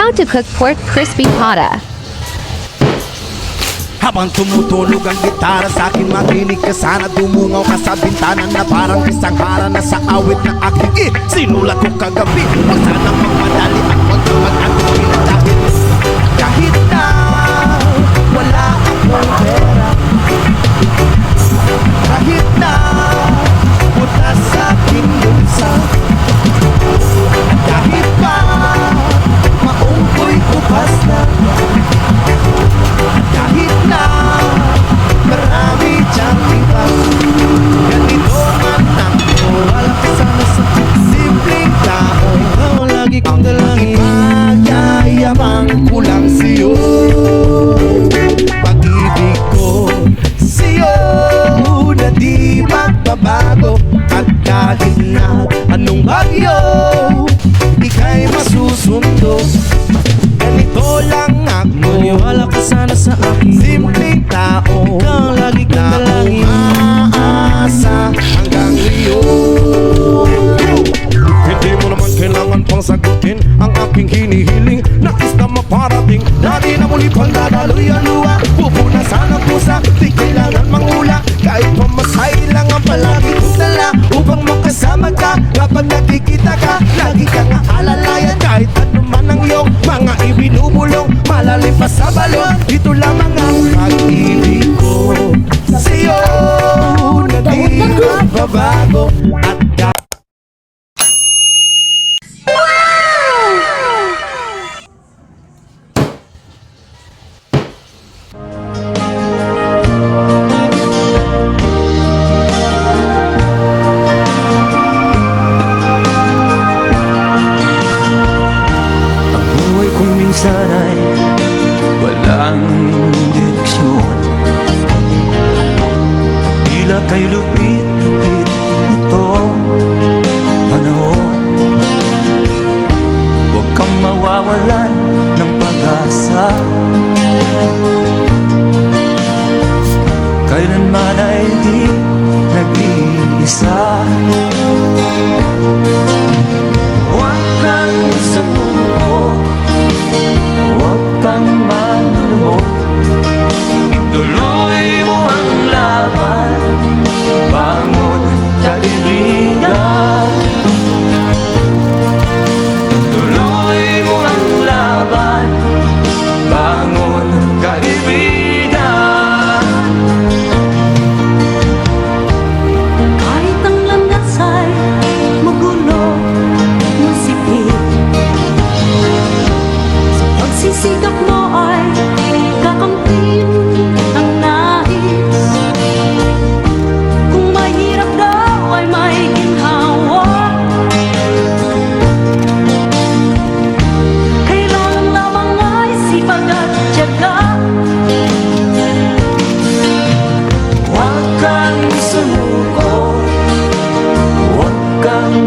How to cook pork crispy pata. Habang tumutunog ang gitara sa akin, makinig ka sana. Dumungaw ka sa bintana na parang isang hara na sa awit na aking sinulat ko kagabi. Huwag sana magmadali at huwag na mag-agawin dahil kahit na wala akong pera, kahit na puta sa aking lumsa, kahit pa maungkoy kupas na, kahit na marami diyang iba, ganito man ako. Wala ka sana sa simpleng tao, lagi kong dalangin. Magyayabang ko lang sa'yo, pag-ibig ko sa'yo na di magbabago. At kahit na anong bagyo, ika'y masusundo. Ganito lang ako, maniwala ka sana sa akin. Simpleng tao, ikaw lagi kong dalangin. Umaasa hanggang ngayon. Hindi mo naman kailangan pang sagutin ang aking hinihiling. Nais na maparating, dati na muli pang dadaloy ang luha. Pupunasan ang pusa, di kailangan mangula. Kahit pamasay lang ang palagi kong dala upang makasama ka. Kapag nakikita ka, lagi kang aalalayan. Kahit ano man ang iyong mga ibinubulong, malalim pa sa balon. Ito lamang ang pag-ibig ko sa'yo na di magbabago. At minsan ay walang direksyon, tila kay lupit-lupit itong panahon. Huwag kang mawawalan ng pag-asa, kailanman ay di nag-iisa. Huwag kang sumuko, huwag kang manlumok, ituloy mo ang laban, bangon kaibigan. Ituloy mo ang laban, bangon kaibigan. Kahit ang landas ay magulo, masipit, pagsisikap mo ay kakamtin ang nais. Kung mahirap daw ay may ginhawa, kailangan lamang ay sipag at tiyaga. Huwag kang sumuko, huwag kang